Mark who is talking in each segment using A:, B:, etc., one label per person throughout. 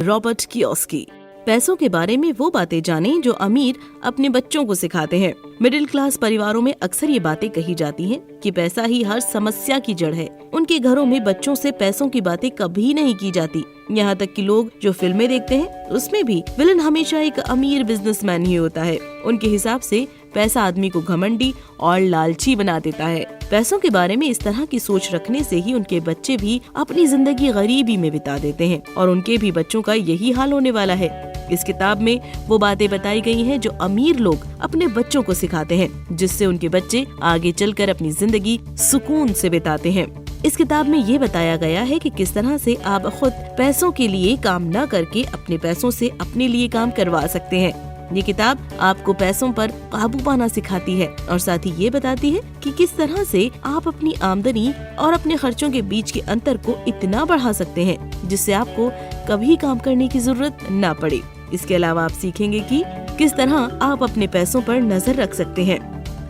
A: Robert Kiyosaki. पैसों के बारे में वो बातें जानें जो अमीर अपने बच्चों को सिखाते हैं। मिडिल क्लास परिवारों में अक्सर ये बातें कही जाती हैं कि पैसा ही हर समस्या की जड़ है। उनके घरों में बच्चों से पैसों की बातें कभी नहीं की जाती। यहाँ तक कि लोग जो फिल्में देखते हैं उसमें भी विलन हमेशा एक अमीर बिजनेसमैन ही होता है। उनके हिसाब से पैसा आदमी को घमंडी और लालची बना देता है। पैसों के बारे में इस तरह की सोच रखने से ही उनके बच्चे भी अपनी जिंदगी गरीबी में बिता देते हैं और उनके भी बच्चों का यही हाल होने वाला है। इस किताब में वो बातें बताई गई हैं जो अमीर लोग अपने बच्चों को सिखाते हैं, जिससे उनके बच्चे आगे चलकर अपनी जिंदगी सुकून से बिताते हैं। इस किताब में ये बताया गया है कि किस तरह से आप खुद पैसों के लिए काम न करके अपने पैसों से अपने लिए काम करवा सकते हैं। ये किताब आपको पैसों पर काबू पाना सिखाती है और साथ ही ये बताती है कि किस तरह से आप अपनी आमदनी और अपने खर्चों के बीच के अंतर को इतना बढ़ा सकते हैं जिससे आपको कभी काम करने की जरूरत न पड़े। इसके अलावा आप सीखेंगे कि किस तरह आप अपने पैसों पर नजर रख सकते हैं,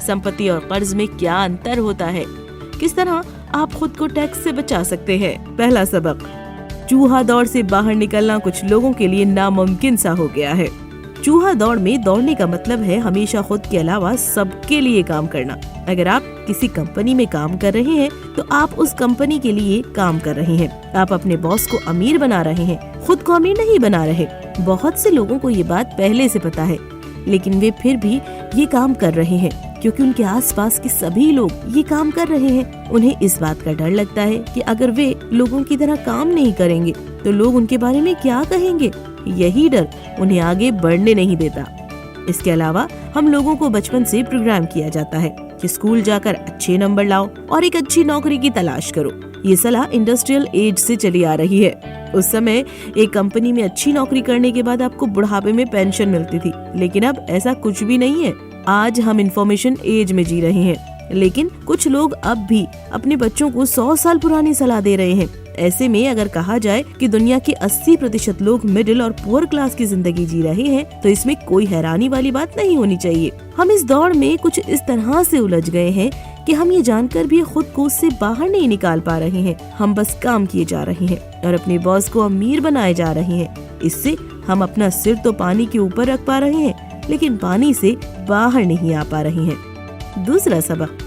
A: संपत्ति और कर्ज में क्या अंतर होता है, किस तरह आप खुद को टैक्स से बचा सकते हैं। पहला सबक, चूहा दौड़ से बाहर निकलना कुछ लोगों के लिए नामुमकिन सा हो गया है। चूहा दौड़ में दौड़ने का मतलब है हमेशा खुद के अलावा सबके लिए काम करना। अगर आप किसी कंपनी में काम कर रहे हैं तो आप उस कंपनी के लिए काम कर रहे हैं। आप अपने बॉस को अमीर बना रहे हैं, खुद को अमीर नहीं बना रहे। बहुत से लोगों को ये बात पहले से पता है, लेकिन वे फिर भी ये काम कर रहे हैं क्योंकि उनके आसपास के सभी लोग ये काम कर रहे हैं। उन्हें इस बात का डर लगता है कि अगर वे लोगों की तरह काम नहीं करेंगे तो लोग उनके बारे में क्या कहेंगे। यही डर उन्हें आगे बढ़ने नहीं देता। इसके अलावा हम लोगों को बचपन से प्रोग्राम किया जाता है कि स्कूल जाकर अच्छे नंबर लाओ और एक अच्छी नौकरी की तलाश करो। ये सलाह इंडस्ट्रियल एज से चली आ रही है। उस समय एक कंपनी में अच्छी नौकरी करने के बाद आपको बुढ़ापे में पेंशन मिलती थी, लेकिन अब ऐसा कुछ भी नहीं है। आज हम इंफॉर्मेशन एज में जी रहे हैं, लेकिन कुछ लोग अब भी अपने बच्चों को 100 साल पुरानी सलाह दे रहे हैं। ऐसे में अगर कहा जाए कि दुनिया के 80% लोग मिडिल और पुअर क्लास की जिंदगी जी रहे हैं तो इसमें कोई हैरानी वाली बात नहीं होनी चाहिए। हम इस दौड़ में कुछ इस तरह से उलझ गए हैं कि हम ये जानकर भी खुद को उससे बाहर नहीं निकाल पा रहे हैं। हम बस काम किए जा रहे हैं और अपने बॉस को अमीर बनाए जा रहे हैं। इससे हम अपना सिर तो पानी के ऊपर रख पा रहे हैं, लेकिन पानी से बाहर नहीं आ पा रहे हैं। दूसरा सबक,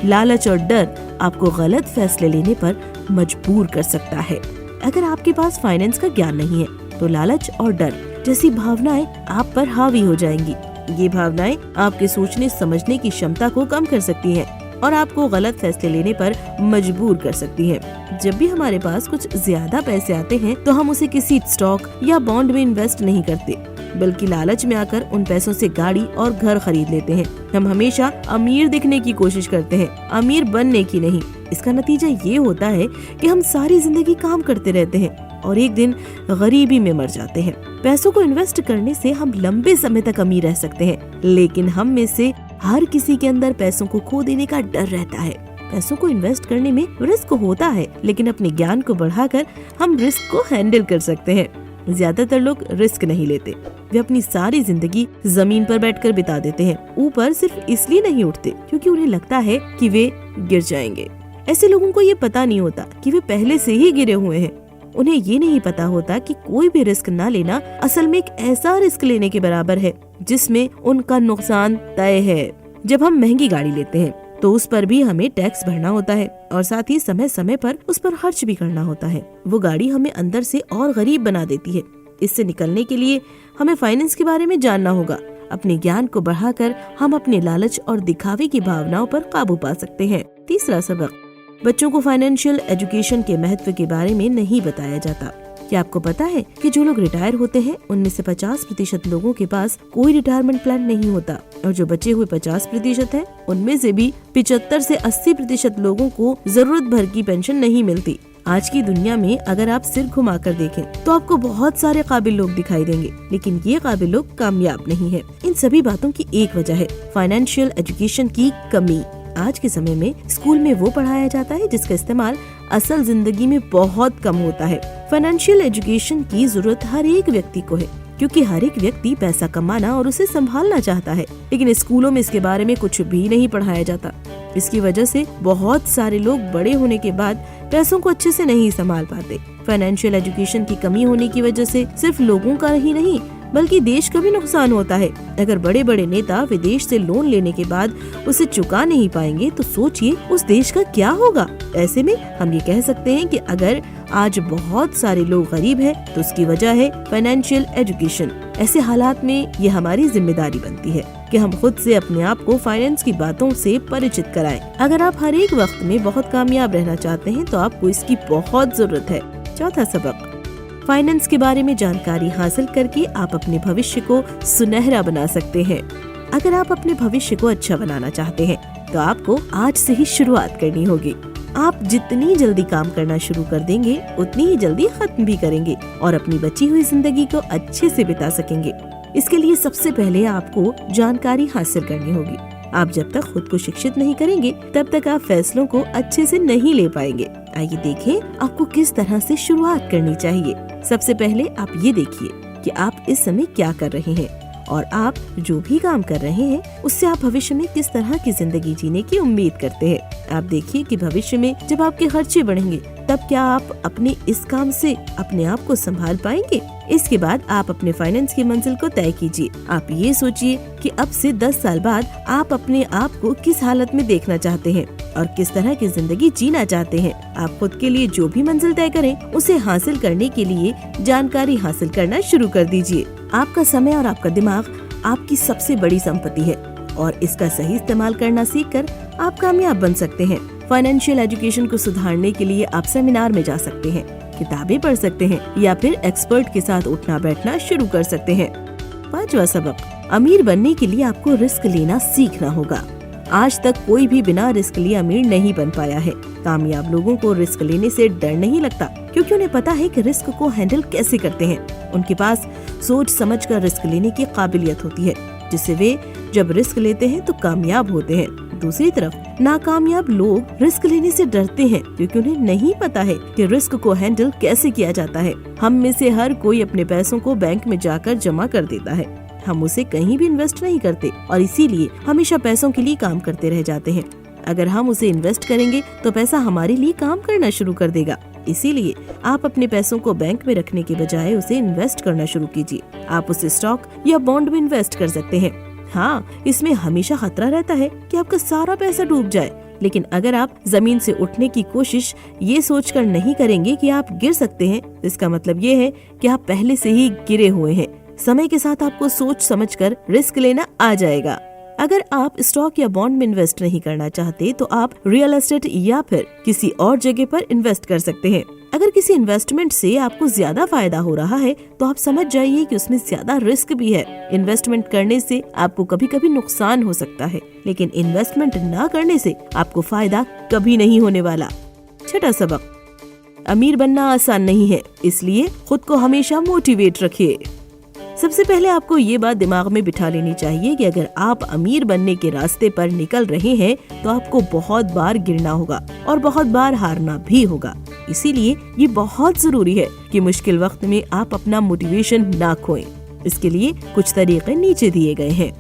A: लालच और डर आपको गलत फैसले लेने पर मजबूर कर सकता है। अगर आपके पास फाइनेंस का ज्ञान नहीं है तो लालच और डर जैसी भावनाएं आप पर हावी हो जाएंगी। ये भावनाएं आपके सोचने समझने की क्षमता को कम कर सकती हैं और आपको गलत फैसले लेने पर मजबूर कर सकती हैं। जब भी हमारे पास कुछ ज्यादा पैसे आते हैं तो हम उसे किसी स्टॉक या बॉन्ड में इन्वेस्ट नहीं करते, बल्कि लालच में आकर उन पैसों से गाड़ी और घर खरीद लेते हैं। हम हमेशा अमीर दिखने की कोशिश करते हैं, अमीर बनने की नहीं। इसका नतीजा ये होता है कि हम सारी जिंदगी काम करते रहते हैं और एक दिन गरीबी में मर जाते हैं। पैसों को इन्वेस्ट करने से हम लंबे समय तक अमीर रह सकते हैं, लेकिन हम में से हर किसी के अंदर पैसों को खो देने का डर रहता है। पैसों को इन्वेस्ट करने में रिस्क होता है, लेकिन अपने ज्ञान को बढ़ाकर हम रिस्क को हैंडल कर सकते हैं। ज्यादातर लोग रिस्क नहीं लेते, वे अपनी सारी जिंदगी जमीन पर बैठकर बिता देते हैं। ऊपर सिर्फ इसलिए नहीं उठते क्योंकि उन्हें लगता है कि वे गिर जाएंगे। ऐसे लोगों को ये पता नहीं होता कि वे पहले से ही गिरे हुए हैं। उन्हें ये नहीं पता होता कि कोई भी रिस्क ना लेना असल में एक ऐसा रिस्क लेने के बराबर है जिसमें उनका नुकसान तय है। जब हम महंगी गाड़ी लेते हैं तो उस पर भी हमें टैक्स भरना होता है और साथ ही समय समय पर उस पर खर्च भी करना होता है। वो गाड़ी हमें अंदर से और गरीब बना देती है। इससे निकलने के लिए हमें फाइनेंस के बारे में जानना होगा। अपने ज्ञान को बढ़ाकर हम अपने लालच और दिखावे की भावनाओं पर काबू पा सकते हैं। तीसरा सबक, बच्चों को फाइनेंशियल एजुकेशन के महत्व के बारे में नहीं बताया जाता। क्या आपको पता है कि जो लोग रिटायर होते हैं उनमें से 50% लोगों के पास कोई रिटायरमेंट प्लान नहीं होता और जो बचे हुए 50% हैं उनमें से भी 75 से 80% लोगों को जरूरत भर की पेंशन नहीं मिलती। आज की दुनिया में अगर आप सिर घुमाकर देखें तो आपको बहुत सारे काबिल लोग दिखाई देंगे, लेकिन ये काबिल लोग कामयाब नहीं है। इन सभी बातों की एक वजह है फाइनेंशियल एजुकेशन की कमी। आज के समय में स्कूल में वो पढ़ाया जाता है जिसका इस्तेमाल असल जिंदगी में बहुत कम होता है। फाइनेंशियल एजुकेशन की जरूरत हर एक व्यक्ति को है क्योंकि हर एक व्यक्ति पैसा कमाना और उसे संभालना चाहता है, लेकिन स्कूलों में इसके बारे में कुछ भी नहीं पढ़ाया जाता। इसकी वजह से बहुत सारे लोग बड़े होने के बाद पैसों को अच्छे से नहीं संभाल पाते। फाइनेंशियल एजुकेशन की कमी होने की वजह से सिर्फ लोगों का ही नहीं बल्कि देश का भी नुकसान होता है। अगर बड़े बड़े नेता विदेश से लोन लेने के बाद उसे चुका नहीं पाएंगे तो सोचिए उस देश का क्या होगा। ऐसे में हम ये कह सकते हैं कि अगर आज बहुत सारे लोग गरीब हैं तो उसकी वजह है फाइनेंशियल एजुकेशन। ऐसे हालात में ये हमारी जिम्मेदारी बनती है कि हम खुद से अपने आप को फाइनेंस की बातों से परिचित कराएं। अगर आप हर एक वक्त में बहुत कामयाब रहना चाहते हैं तो आपको इसकी बहुत जरूरत है। चौथा सबक, फाइनेंस के बारे में जानकारी हासिल करके आप अपने भविष्य को सुनहरा बना सकते हैं। अगर आप अपने भविष्य को अच्छा बनाना चाहते हैं तो आपको आज से ही शुरुआत करनी होगी। आप जितनी जल्दी काम करना शुरू कर देंगे उतनी ही जल्दी खत्म भी करेंगे और अपनी बची हुई जिंदगी को अच्छे से बिता सकेंगे। इसके लिए सबसे पहले आपको जानकारी हासिल करनी होगी। आप जब तक खुद को शिक्षित नहीं करेंगे तब तक आप फैसलों को अच्छे से नहीं ले पाएंगे। आइए देखें आपको किस तरह से शुरुआत करनी चाहिए। सबसे पहले आप ये देखिए कि आप इस समय क्या कर रहे हैं और आप जो भी काम कर रहे हैं उससे आप भविष्य में किस तरह की जिंदगी जीने की उम्मीद करते हैं। आप देखिए कि भविष्य में जब आपके खर्चे बढ़ेंगे तब क्या आप अपने इस काम से अपने आप को संभाल पाएंगे। इसके बाद आप अपने फाइनेंस की मंजिल को तय कीजिए। आप ये सोचिए कि अब से 10 साल बाद आप अपने आप को किस हालत में देखना चाहते हैं और किस तरह की जिंदगी जीना चाहते हैं। आप खुद के लिए जो भी मंजिल तय करें उसे हासिल करने के लिए जानकारी हासिल करना शुरू कर दीजिए। आपका समय और आपका दिमाग आपकी सबसे बड़ी संपत्ति है और इसका सही इस्तेमाल करना सीखकर आप कामयाब बन सकते हैं। फाइनेंशियल एजुकेशन को सुधारने के लिए आप सेमिनार में जा सकते हैं, किताबें पढ़ सकते हैं या फिर एक्सपर्ट के साथ उठना बैठना शुरू कर सकते हैं। पांचवा सबक, अमीर बनने के लिए आपको रिस्क लेना सीखना होगा। आज तक कोई भी बिना रिस्क लिए अमीर नहीं बन पाया है। कामयाब लोगों को रिस्क लेने से डर नहीं लगता क्योंकि उन्हें पता है कि रिस्क को हैंडल कैसे करते हैं। उनके पास सोच समझ कर रिस्क लेने की काबिलियत होती है जिससे वे जब रिस्क लेते हैं तो कामयाब होते हैं। दूसरी तरफ नाकामयाब लोग रिस्क लेने से डरते हैं क्योंकि उन्हें नहीं पता है कि रिस्क को हैंडल कैसे किया जाता है। हम में से हर कोई अपने पैसों को बैंक में जाकर जमा कर देता है। हम उसे कहीं भी इन्वेस्ट नहीं करते और इसीलिए हमेशा पैसों के लिए काम करते रह जाते हैं। अगर हम उसे इन्वेस्ट करेंगे तो पैसा हमारे लिए काम करना शुरू कर देगा। इसीलिए आप अपने पैसों को बैंक में रखने के बजाय उसे इन्वेस्ट करना शुरू कीजिए। आप उसे स्टॉक या बॉन्ड में इन्वेस्ट कर सकते हैं। हाँ, इसमें हमेशा खतरा रहता है कि आपका सारा पैसा डूब जाए, लेकिन अगर आप जमीन से उठने की कोशिश ये सोचकर नहीं करेंगे कि आप गिर सकते हैं, इसका मतलब ये है कि आप पहले से ही गिरे हुए हैं। समय के साथ आपको सोच समझकर रिस्क लेना आ जाएगा। अगर आप स्टॉक या बॉन्ड में इन्वेस्ट नहीं करना चाहते तो आप रियल एस्टेट या फिर किसी और जगह पर इन्वेस्ट कर सकते हैं। अगर किसी इन्वेस्टमेंट से आपको ज्यादा फायदा हो रहा है तो आप समझ जाइए कि उसमें ज्यादा रिस्क भी है। इन्वेस्टमेंट करने से आपको कभी कभी नुकसान हो सकता है, लेकिन इन्वेस्टमेंट न करने से आपको फायदा कभी नहीं होने वाला। छठा सबक, अमीर बनना आसान नहीं है, इसलिए खुद को हमेशा मोटिवेट रखिए। सबसे पहले आपको ये बात दिमाग में बिठा लेनी चाहिए कि अगर आप अमीर बनने के रास्ते पर निकल रहे हैं तो आपको बहुत बार गिरना होगा और बहुत बार हारना भी होगा। इसीलिए ये बहुत जरूरी है कि मुश्किल वक्त में आप अपना मोटिवेशन ना खोएं। इसके लिए कुछ तरीके नीचे दिए गए हैं।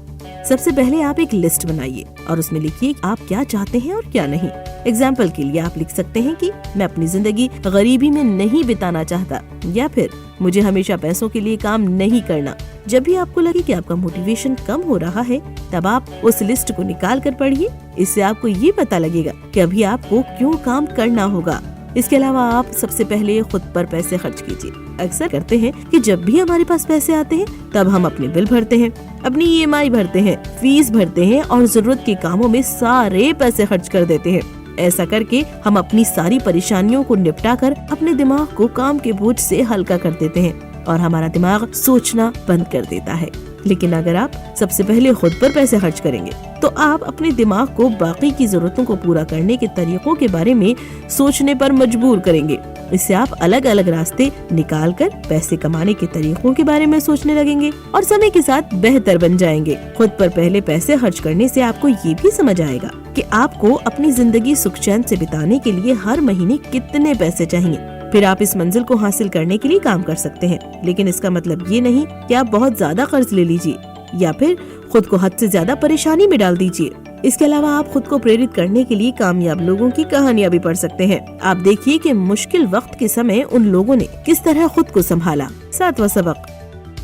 A: सबसे पहले आप एक लिस्ट बनाइए और उसमें लिखिए आप क्या चाहते हैं और क्या नहीं। एग्जाम्पल के लिए आप लिख सकते हैं कि मैं अपनी जिंदगी गरीबी में नहीं बिताना चाहता, या फिर मुझे हमेशा पैसों के लिए काम नहीं करना। जब भी आपको लगे कि आपका मोटिवेशन कम हो रहा है तब आप उस लिस्ट को निकाल कर पढ़िए। इससे आपको ये पता लगेगा कि अभी आपको क्यों काम करना होगा। इसके अलावा आप सबसे पहले खुद पर पैसे खर्च कीजिए। अक्सर करते हैं कि जब भी हमारे पास पैसे आते हैं तब हम अपने बिल भरते हैं, अपनी EMI भरते हैं, फीस भरते हैं और जरूरत के कामों में सारे पैसे खर्च कर देते हैं। ऐसा करके हम अपनी सारी परेशानियों को निपटाकर अपने दिमाग को काम के बोझ से हल्का कर देते हैं और हमारा दिमाग सोचना बंद कर देता है। लेकिन अगर आप सबसे पहले खुद पर पैसे खर्च करेंगे तो आप अपने दिमाग को बाकी की जरूरतों को पूरा करने के तरीकों के बारे में सोचने पर मजबूर करेंगे। इससे आप अलग अलग रास्ते निकाल कर पैसे कमाने के तरीकों के बारे में सोचने लगेंगे और समय के साथ बेहतर बन जाएंगे। खुद पर पहले पैसे खर्च करने से आपको ये भी समझ आएगा कि आपको अपनी जिंदगी सुख चैन से बिताने के लिए हर महीने कितने पैसे चाहिए। फिर आप इस मंजिल को हासिल करने के लिए काम कर सकते हैं। लेकिन इसका मतलब ये नहीं कि आप बहुत ज्यादा कर्ज ले लीजिए या फिर खुद को हद से ज्यादा परेशानी में डाल दीजिए। इसके अलावा आप खुद को प्रेरित करने के लिए कामयाब लोगों की कहानियां भी पढ़ सकते हैं। आप देखिए कि मुश्किल वक्त के समय उन लोगों ने किस तरह खुद को संभाला। 7वां सबक,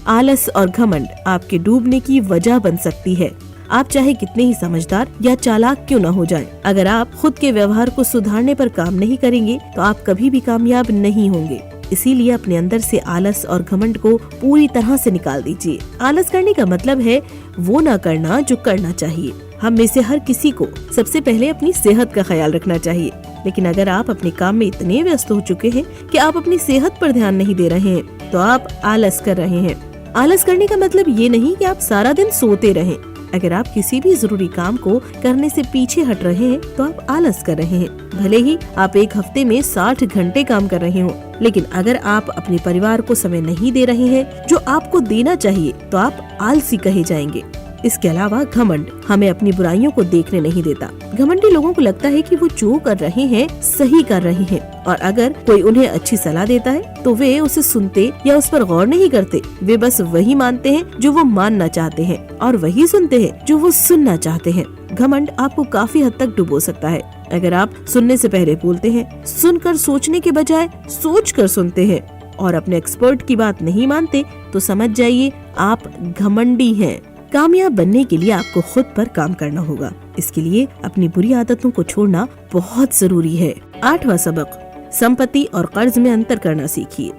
A: आलस और घमंड आपके डूबने की वजह बन सकती है। आप चाहे कितने ही समझदार या चालाक क्यों न हो जाएं, अगर आप खुद के व्यवहार को सुधारने पर काम नहीं करेंगे तो आप कभी भी कामयाब नहीं होंगे। इसीलिए अपने अंदर से आलस और घमंड को पूरी तरह से निकाल दीजिए। आलस करने का मतलब है वो न करना जो करना चाहिए। हम में से हर किसी को सबसे पहले अपनी सेहत का ख्याल रखना चाहिए, लेकिन अगर आप अपने काम में इतने व्यस्त हो चुके हैं कि आप अपनी सेहत पर ध्यान नहीं दे रहे हैं तो आप आलस कर रहे हैं। आलस करने का मतलब ये नहीं कि आप सारा दिन सोते रहें। अगर आप किसी भी जरूरी काम को करने से पीछे हट रहे हैं तो आप आलस कर रहे हैं। भले ही आप एक हफ्ते में 60 घंटे काम कर रहे हो, लेकिन अगर आप अपने परिवार को समय नहीं दे रहे हैं जो आपको देना चाहिए तो आप आलसी कहे जाएंगे। इसके अलावा घमंड हमें अपनी बुराइयों को देखने नहीं देता। घमंडी लोगों को लगता है कि वो जो कर रहे हैं सही कर रहे हैं, और अगर कोई उन्हें अच्छी सलाह देता है तो वे उसे सुनते या उस पर गौर नहीं करते। वे बस वही मानते हैं जो वो मानना चाहते हैं और वही सुनते हैं जो वो सुनना चाहते हैं। घमंड आपको काफी हद तक डुबो सकता है। अगर आप सुनने से पहले बोलते हैं, सुनकर सोचने के बजाय सोचकर सुनते हैं और अपने एक्सपर्ट की बात नहीं मानते तो समझ जाइए आप घमंडी हैं। कामयाब बनने के लिए आपको खुद पर काम करना होगा। इसके लिए अपनी बुरी आदतों को छोड़ना बहुत जरूरी है। 8वां सबक, संपत्ति और कर्ज में अंतर करना सीखिए।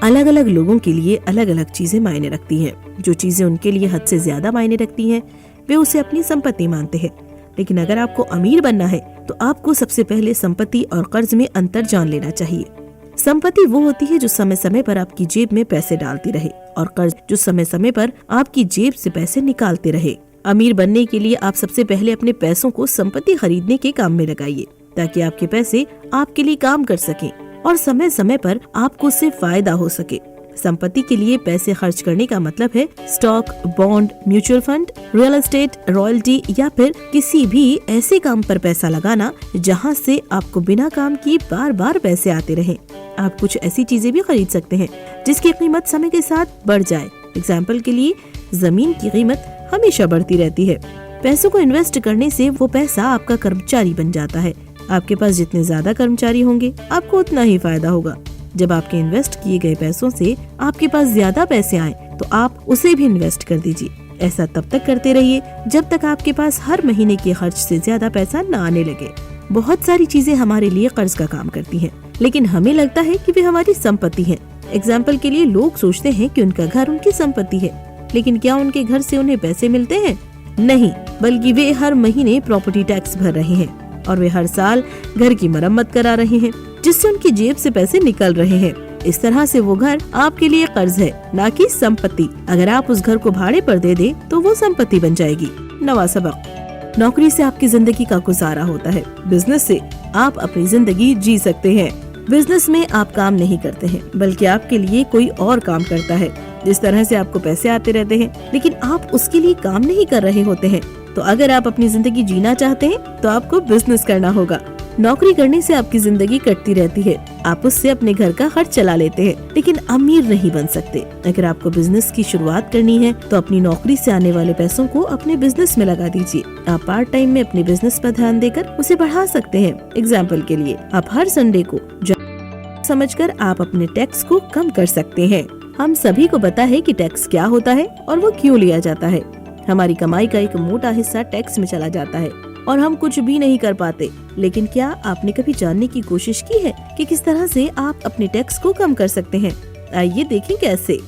A: अलग अलग लोगों के लिए अलग अलग चीजें मायने रखती हैं। जो चीजें उनके लिए हद से ज्यादा मायने रखती हैं वे उसे अपनी संपत्ति मानते हैं। लेकिन अगर आपको अमीर बनना है तो आपको सबसे पहले संपत्ति और कर्ज में अंतर जान लेना चाहिए। संपत्ति वो होती है जो समय समय पर आपकी जेब में पैसे डालती रहे, और कर्ज जो समय समय पर आपकी जेब से पैसे निकालते रहे। अमीर बनने के लिए आप सबसे पहले अपने पैसों को संपत्ति खरीदने के काम में लगाइए, ताकि आपके पैसे आपके लिए काम कर सकें और समय समय पर आपको उससे फायदा हो सके। संपत्ति के लिए पैसे खर्च करने का मतलब है stock, bond, mutual fund, real estate, royalty या फिर किसी भी ऐसे काम पर पैसा लगाना जहां से आपको बिना काम किए बार बार पैसे आते रहें। आप कुछ ऐसी चीजें भी खरीद सकते हैं जिसकी कीमत समय के साथ बढ़ जाए। एग्जाम्पल के लिए जमीन की कीमत हमेशा बढ़ती रहती है। पैसों को इन्वेस्ट करने से वो पैसा आपका कर्मचारी बन जाता है। आपके पास जितने ज्यादा कर्मचारी होंगे आपको उतना ही फायदा होगा। जब आपके इन्वेस्ट किए गए पैसों से आपके पास ज्यादा पैसे आए तो आप उसे भी इन्वेस्ट कर दीजिए। ऐसा तब तक करते रहिए जब तक आपके पास हर महीने के खर्च से ज्यादा पैसा न आने लगे। बहुत सारी चीजें हमारे लिए कर्ज का काम करती हैं, लेकिन हमें लगता है कि वे हमारी संपत्ति हैं। एग्जाम्पल के लिए लोग सोचते हैं कि उनका घर उनकी संपत्ति है, लेकिन क्या उनके घर से उन्हें पैसे मिलते हैं? नहीं, बल्कि वे हर महीने प्रॉपर्टी टैक्स भर रहे हैं और वे हर साल घर की मरम्मत करा रहे हैं, जिससे उनकी जेब से पैसे निकल रहे हैं। इस तरह से वो घर आपके लिए कर्ज है, ना कि संपत्ति। अगर आप उस घर को भाड़े पर दे दे तो वो संपत्ति बन जाएगी। 9वां सबक, नौकरी से आपकी जिंदगी का गुजारा होता है, बिजनेस से आप अपनी जिंदगी जी सकते हैं। बिजनेस में आप काम नहीं करते हैं, बल्कि आपके लिए कोई और काम करता है। जिस तरह से आपको पैसे आते रहते हैं, लेकिन आप उसके लिए काम नहीं कर रहे होते हैं। तो अगर आप अपनी जिंदगी जीना चाहते हैं तो आपको बिजनेस करना होगा। नौकरी करने से आपकी जिंदगी कटती रहती है, आप उससे अपने घर का खर्च चला लेते हैं, लेकिन अमीर नहीं बन सकते। अगर आपको बिजनेस की शुरुआत करनी है तो अपनी नौकरी से आने वाले पैसों को अपने बिजनेस में लगा दीजिए। आप पार्ट टाइम में अपने बिजनेस पर ध्यान देकर उसे बढ़ा सकते हैं। एग्जाम्पल के लिए आप हर संडे को समझकर आप अपने टैक्स को कम कर सकते हैं। हम सभी को पता है कि टैक्स क्या होता है और वो क्यों लिया जाता है। हमारी कमाई का एक मोटा हिस्सा टैक्स में चला जाता है और हम कुछ भी नहीं कर पाते। लेकिन क्या आपने कभी जानने की कोशिश की है कि किस तरह से आप अपने टैक्स को कम कर सकते हैं? आइए देखें कैसे।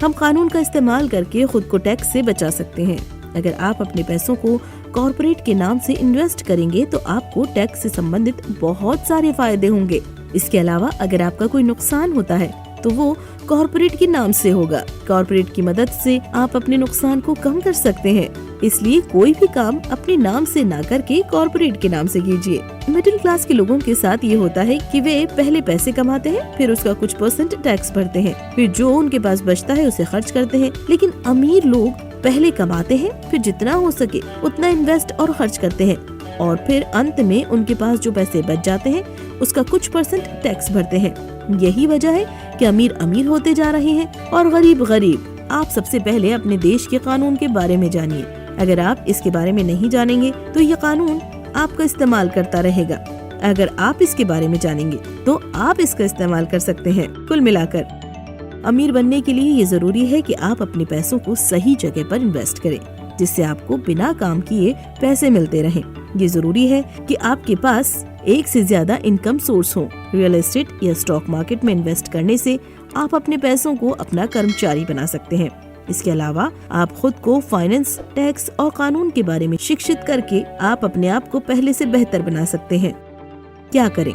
A: हम कानून का इस्तेमाल करके खुद को टैक्स से बचा सकते हैं। अगर आप अपने पैसों को कॉर्पोरेट के नाम से इन्वेस्ट करेंगे तो आपको टैक्स से संबंधित बहुत सारे फायदे होंगे। इसके अलावा अगर आपका कोई नुकसान होता है तो वो कॉर्पोरेट के नाम से होगा। कॉर्पोरेट की मदद से आप अपने नुकसान को कम कर सकते हैं। इसलिए कोई भी काम अपने नाम से ना करके कॉर्पोरेट के नाम से कीजिए। मिडिल क्लास के लोगों के साथ ये होता है कि वे पहले पैसे कमाते हैं, फिर उसका कुछ % टैक्स भरते हैं, फिर जो उनके पास बचता है उसे खर्च करते हैं। लेकिन अमीर लोग पहले कमाते हैं, फिर जितना हो सके उतना इन्वेस्ट और खर्च करते हैं, और फिर अंत में उनके पास जो पैसे बच जाते हैं उसका कुछ % टैक्स भरते हैं। यही वजह है कि अमीर अमीर होते जा रहे हैं और गरीब गरीब। आप सबसे पहले अपने देश के कानून के बारे में जानिए। अगर आप इसके बारे में नहीं जानेंगे तो ये कानून आपका इस्तेमाल करता रहेगा। अगर आप इसके बारे में जानेंगे तो आप इसका इस्तेमाल कर सकते हैं। कुल मिलाकर अमीर बनने के लिए ये जरूरी है कि आप अपने पैसों को सही जगह पर इन्वेस्ट करें, जिससे आपको बिना काम किए पैसे मिलते रहें। ये जरूरी है कि आपके पास एक से ज्यादा इनकम सोर्स हो। रियल एस्टेट या स्टॉक मार्केट में इन्वेस्ट करने से आप अपने पैसों को अपना कर्मचारी बना सकते हैं। इसके अलावा आप खुद को फाइनेंस, टैक्स और कानून के बारे में शिक्षित करके आप अपने आप को पहले से बेहतर बना सकते हैं। क्या करें?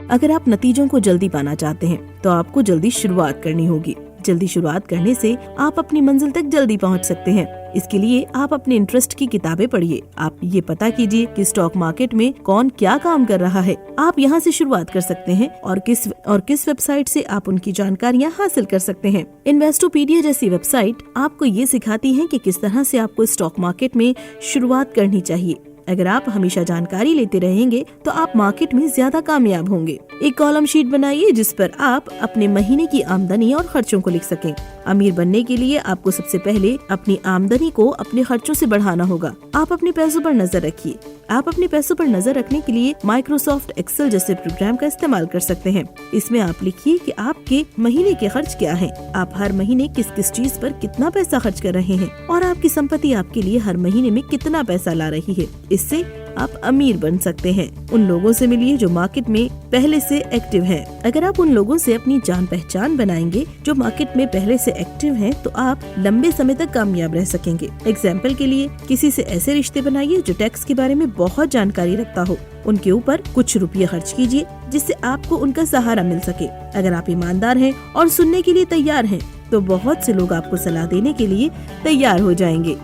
A: अगर आप नतीजों को जल्दी पाना चाहते हैं तो आपको जल्दी शुरुआत करनी होगी। जल्दी शुरुआत करने से आप अपनी मंजिल तक जल्दी पहुंच सकते हैं। इसके लिए आप अपने इंटरेस्ट की किताबें पढ़िए। आप ये पता कीजिए कि स्टॉक मार्केट में कौन क्या काम कर रहा है। आप यहाँ से शुरुआत कर सकते हैं और किस वेबसाइट से आप उनकी जानकारियाँ हासिल कर सकते हैं। इन्वेस्टोपीडिया जैसी वेबसाइट आपको ये सिखाती है कि किस तरह से आपको स्टॉक मार्केट में शुरुआत करनी चाहिए। अगर आप हमेशा जानकारी लेते रहेंगे तो आप मार्केट में ज्यादा कामयाब होंगे। एक कॉलम शीट बनाइए जिस पर आप अपने महीने की आमदनी और खर्चों को लिख सकें। अमीर बनने के लिए आपको सबसे पहले अपनी आमदनी को अपने खर्चों से बढ़ाना होगा। आप अपने पैसों पर नजर रखिए। आप अपने पैसों पर नजर रखने के लिए माइक्रोसॉफ्ट एक्सेल जैसे प्रोग्राम का इस्तेमाल कर सकते हैं। इसमें आप लिखिए कि आपके महीने के खर्च क्या हैं, आप हर महीने किस किस चीज पर कितना पैसा खर्च कर रहे हैं और आपकी संपत्ति आपके लिए हर महीने में कितना पैसा ला रही है। इससे आप अमीर बन सकते हैं। उन लोगों से मिलिए जो मार्केट में पहले से एक्टिव हैं। अगर आप उन लोगों से अपनी जान पहचान बनाएंगे जो मार्केट में पहले से एक्टिव हैं, तो आप लंबे समय तक कामयाब रह सकेंगे। एग्जाम्पल के लिए किसी से ऐसे रिश्ते बनाइए जो टैक्स के बारे में बहुत जानकारी रखता हो। उनके ऊपर कुछ रुपये खर्च कीजिए जिससे आपको उनका सहारा मिल सके। अगर आप ईमानदार हैं और सुनने के लिए तैयार हैं, तो बहुत से लोग आपको सलाह देने के लिए तैयार हो जाएंगे।